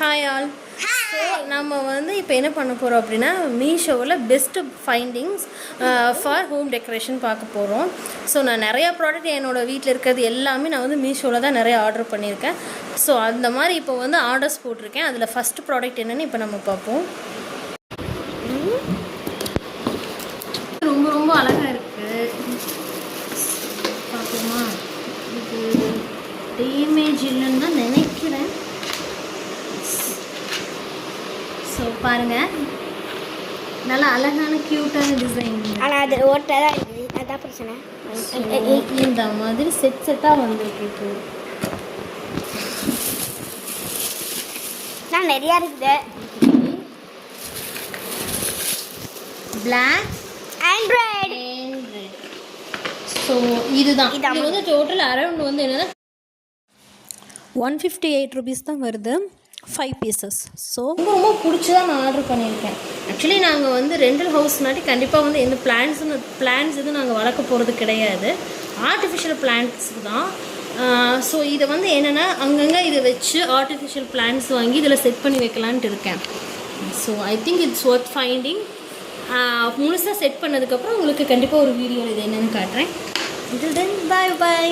Hi all. So நம்ம வந்து இப்போ என்ன பண்ண போகிறோம் அப்படின்னா மீஷோவில் best findings for home decoration பார்க்க போகிறோம். ஸோ நான் நிறையா ப்ராடக்ட் என்னோடய வீட்டில் இருக்கிறது எல்லாமே நான் வந்து மீஷோவில் தான் நிறைய ஆர்டர் பண்ணியிருக்கேன். ஸோ அந்த மாதிரி இப்போ வந்து ஆர்டர்ஸ் போட்டிருக்கேன். அதில் ஃபஸ்ட்டு ப்ராடக்ட் என்னென்னு இப்போ நம்ம பார்ப்போம். ரொம்ப ரொம்ப அழகாக இருக்குது. பார்ப்போமா? இது டேமேஜ் இல்லைன்னு தான் நினைக்கிறேன். ஸோ பாருங்கள், நல்லா அழகான க்யூட்டான டிசைன். ஆனால் அது ஓட்டை தான் இருக்குது, அதான் பிரச்சனை. இந்த மாதிரி செட்டாக வந்துருக்கு. இப்போ நான் நிறையா இருக்குது. Black Android. ஸோ இதுதான் இது வந்து டோட்டல் அரௌண்ட் வந்து என்னென்னா 158 rupees தான் வருது, 5 pieces. ஸோ ரொம்ப ரொம்ப பிடிச்சி தான் நான் ஆர்டர் பண்ணியிருக்கேன். ஆக்சுவலி நாங்கள் வந்து ரெண்டல் ஹவுஸ்னாட்டி கண்டிப்பாக வந்து எந்த பிளான்ஸ் எதுவும் நாங்கள் வளர்க்க போகிறது கிடையாது, ஆர்டிஃபிஷியல் பிளான்ட்ஸ் தான். ஸோ இதை வந்து என்னென்னா அங்கங்கே இதை வச்சு ஆர்டிஃபிஷியல் பிளான்ட்ஸ் வாங்கி இதில் செட் பண்ணி வைக்கலான்ட்டு இருக்கேன். So I think it's worth finding. முழுசாக செட் பண்ணதுக்கப்புறம் உங்களுக்கு கண்டிப்பாக ஒரு வீடியோவில் இது என்னென்னு காட்டுறேன். Until then, bye bye.